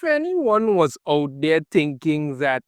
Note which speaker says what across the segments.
Speaker 1: if anyone was out there thinking that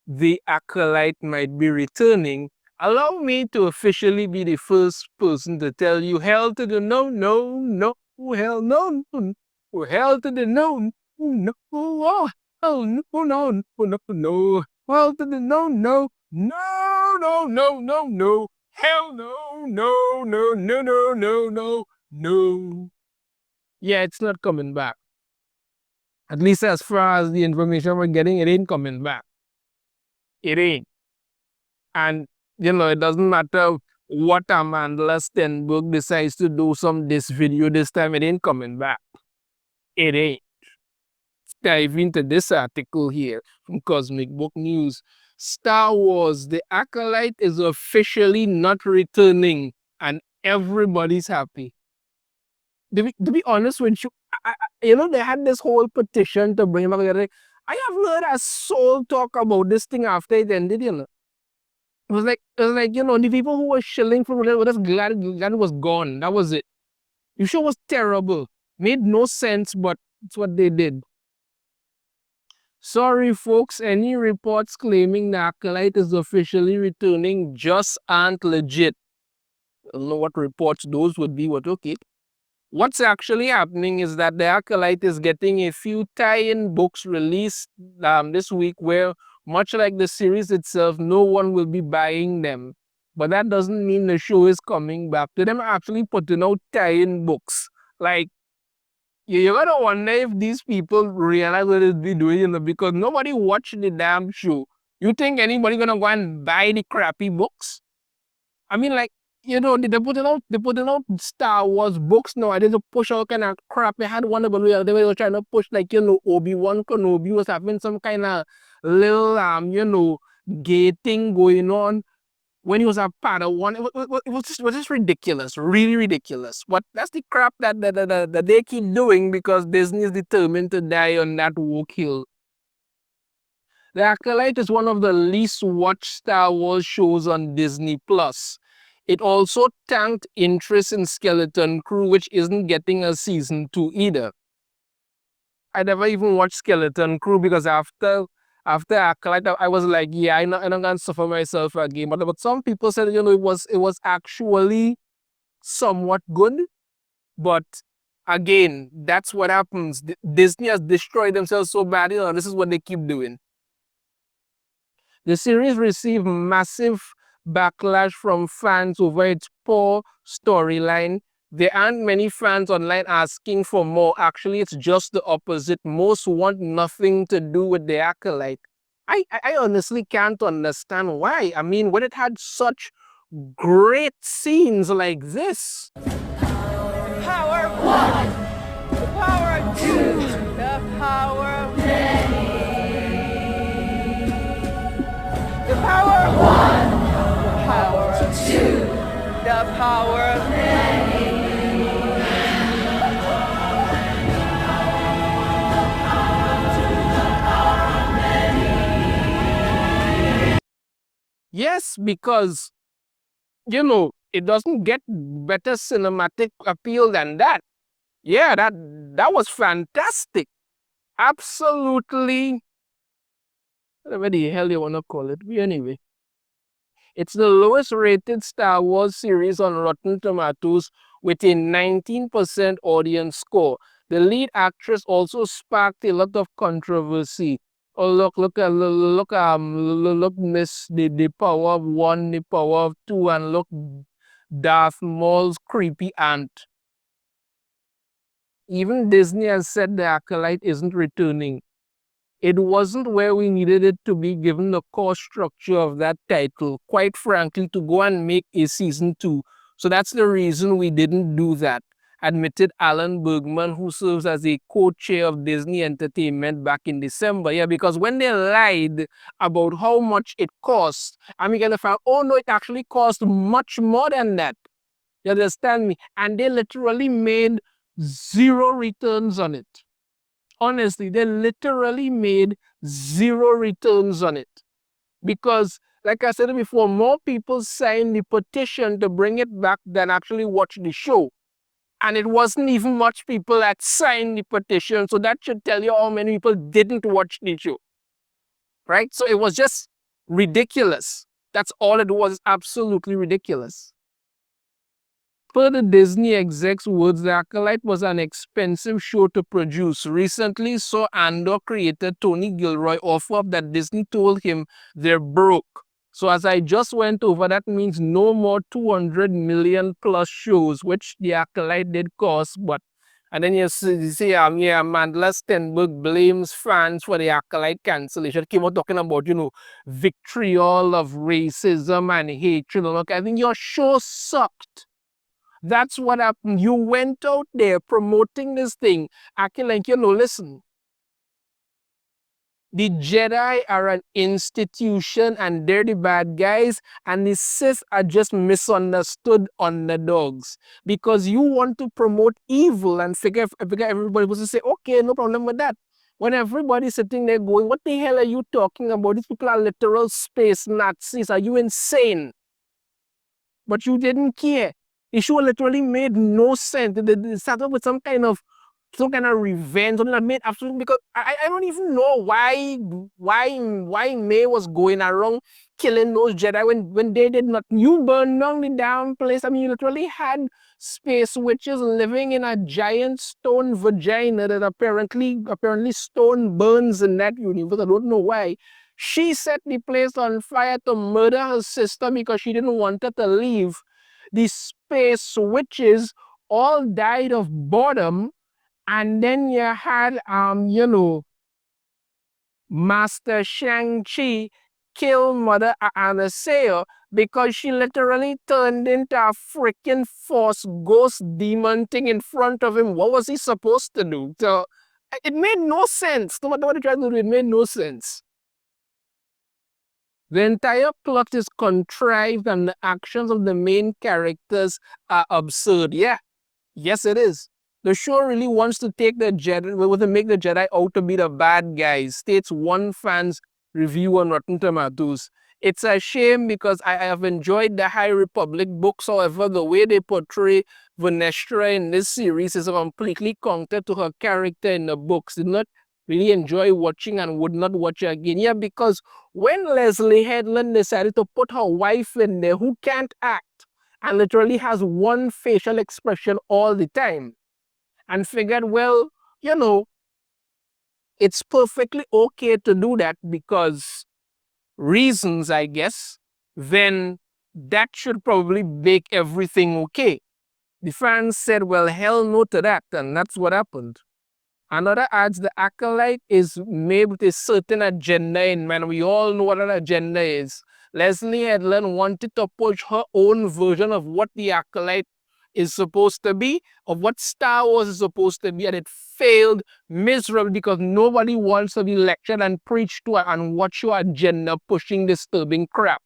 Speaker 1: the Acolyte might be returning, allow me to officially be the first person to tell you, hell to the no, no, no, hell no, no, hell to the no, no, oh, hell no, no, no, no, no, hell to the no, no, no, no, no, no, no, hell no, no, no, no, no, no, no, no. Yeah, it's not coming back. At least as far as the information we're getting, it ain't coming back. It ain't. And, it doesn't matter what Amanda Stenberg decides to do this video this time, it ain't coming back. It ain't. Dive into this article here from Cosmic Book News. Star Wars, the Acolyte is officially not returning and everybody's happy. To be honest with you, they had this whole petition to bring him back. I have heard a soul talk about this thing after it ended, It was like, the people who were shilling for it were just glad it was gone. That was it. The show was terrible. Made no sense, but it's what they did. Sorry, folks, any reports claiming the Acolyte is officially returning just aren't legit. I don't know what reports those would be, but okay. What's actually happening is that the Acolyte is getting a few tie-in books released this week where, much like the series itself, no one will be buying them. But that doesn't mean the show is coming back. To them actually putting out tie-in books. Like, you're gonna wonder if these people realize what they're doing, because nobody watched the damn show. You think anybody gonna go and buy the crappy books? I mean, like, they're putting out Star Wars books now. I did push out kind of crap. I had one about they were trying to push, like, Obi-Wan Kenobi was having some kind of little gay thing going on when he was a Padawan. It was just ridiculous, really ridiculous. But that's the crap that they keep doing because Disney is determined to die on that woke hill. The Acolyte is one of the least watched Star Wars shows on Disney Plus. It also tanked interest in Skeleton Crew, which isn't getting a season 2 either. I never even watched Skeleton Crew because after Acolyte, I was like, yeah, I'm not gonna suffer myself again. But some people said, it was actually somewhat good. But again, that's what happens. Disney has destroyed themselves so badly. This is what they keep doing. The series received massive backlash from fans over its poor storyline. There aren't many fans online asking for more. Actually, it's just the opposite. Most want nothing to do with the Acolyte. I honestly can't understand why. I mean, when it had such great scenes like this.
Speaker 2: Power of one, the power of two, the power of many. The power of one, the power of two, the power of many.
Speaker 1: Yes, because, it doesn't get better cinematic appeal than that. Yeah, that was fantastic. Absolutely, whatever the hell you want to call it. But anyway, it's the lowest rated Star Wars series on Rotten Tomatoes with a 19% audience score. The lead actress also sparked a lot of controversy. Oh, look, Miss the power of one, the power of two, and look, Darth Maul's creepy aunt. Even Disney has said the Acolyte isn't returning. It wasn't where we needed it to be given the core structure of that title, quite frankly, to go and make a season 2. So that's the reason we didn't do that, admitted Alan Bergman, who serves as a co-chair of Disney Entertainment back in December. Yeah, because when they lied about how much it cost, and we kind of found, oh no, it actually cost much more than that. You understand me? And they literally made 0 returns on it. Honestly, they literally made 0 returns on it. Because, like I said before, more people signed the petition to bring it back than actually watch the show. And it wasn't even much people that signed the petition. So that should tell you how many people didn't watch the show. Right? So it was just ridiculous. That's all it was. Absolutely ridiculous. Per the Disney execs' words, The Acolyte was an expensive show to produce. Recently, saw Andor creator Tony Gilroy offer up that Disney told him they're broke. So as I just went over, that means no more 200 million plus shows, which The Acolyte did cost. But and then you see yeah, Mandela Stenberg blames fans for the Acolyte cancellation. Came out talking about, vitriol of racism and hatred. Look, I think your show sucked. That's what happened. You went out there promoting this thing, acting like, listen, the Jedi are an institution and they're the bad guys, and the Sith are just misunderstood underdogs. Because you want to promote evil and figure everybody was to say, okay, no problem with that. When everybody's sitting there going, what the hell are you talking about? These people are literal space Nazis. Are you insane? But you didn't care. The show literally made no sense. They started with some kind of revenge, something that made absolutely, because I don't even know why May was going around killing those Jedi when they did not. You burned down the damn place. I mean, you literally had space witches living in a giant stone vagina that apparently stone burns in that universe. I don't know why. She set the place on fire to murder her sister because she didn't want her to leave. The space witches all died of boredom. And then you had, Master Shang-Chi kill Mother Anastasia because she literally turned into a freaking force ghost demon thing in front of him. What was he supposed to do? So it made no sense. No matter what he tried to do, it made no sense. The entire plot is contrived and the actions of the main characters are absurd. Yeah, yes, it is. The show really wants to take the Jedi, to make the Jedi out to be the bad guys, states one fan's review on Rotten Tomatoes. It's a shame because I have enjoyed the High Republic books. However, the way they portray Vernestra in this series is completely counter to her character in the books. Did not really enjoy watching and would not watch it again. Yeah, because when Leslie Headland decided to put her wife in there who can't act and literally has one facial expression all the time, and figured, well, it's perfectly okay to do that because reasons, I guess, then that should probably make everything okay. The fans said, well, hell no to that, and that's what happened. Another adds the Acolyte is made with a certain agenda in mind. We all know what an agenda is. Leslie Headland wanted to push her own version of what the Acolyte is supposed to be, of what Star Wars is supposed to be, and it failed miserably because nobody wants to be lectured and preached to and watch your agenda pushing disturbing crap.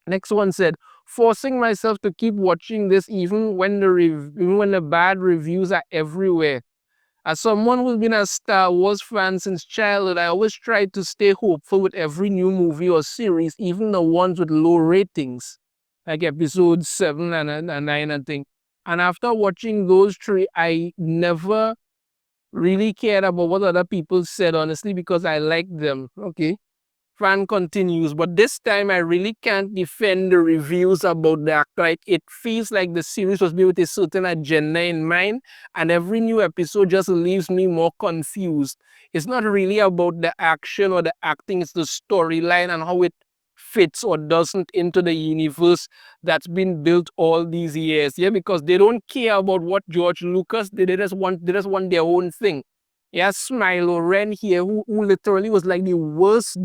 Speaker 1: Next one said, forcing myself to keep watching this even when the bad reviews are everywhere. As someone who's been a Star Wars fan since childhood, I always try to stay hopeful with every new movie or series, even the ones with low ratings, like episode 7 and 9, I think. And after watching those three, I never really cared about what other people said, honestly, because I liked them. Okay. Fan continues, but this time I really can't defend the reviews about the Acolyte. It feels like the series was made with a certain agenda in mind, and every new episode just leaves me more confused. It's not really about the action or the acting, it's the storyline and how it fits or doesn't into the universe that's been built all these years. Yeah, because they don't care about what George Lucas did. They just want their own thing. Yeah, Smilo Ren here, who literally was like the worst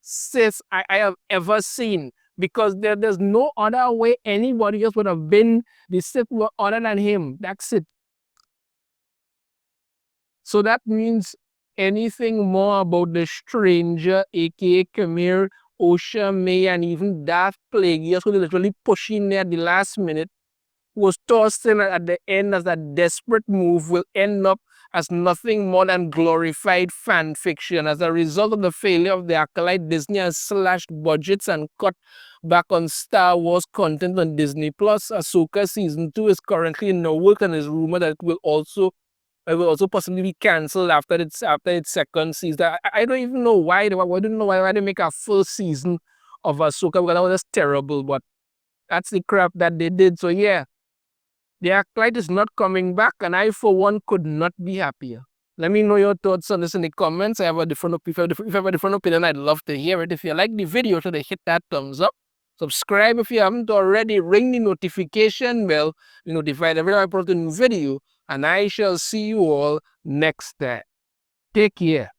Speaker 1: Sith I have ever seen, because there's no other way anybody else would have been the Sith other than him. That's it. So that means anything more about the Stranger, aka Khmer, Osha, May, and even Darth Plagueis, who literally pushing there at the last minute, was tossed in at the end as a desperate move, will end up as nothing more than glorified fan fiction. As a result of the failure of the Acolyte, Disney has slashed budgets and cut back on Star Wars content on Disney Plus. Ahsoka season 2 is currently in the work, and is rumored that it will also possibly be cancelled after its second season. I don't even know why. I don't know why they make a full season of Ahsoka, because that was just terrible. But that's the crap that they did. So yeah, the Acolyte is not coming back, and I, for one, could not be happier. Let me know your thoughts on this in the comments. I have a different opinion. If you have a different opinion, I'd love to hear it. If you like the video, so hit that thumbs up. Subscribe if you haven't already. Ring the notification bell. Be notified every time I put a new video. And I shall see you all next time. Take care.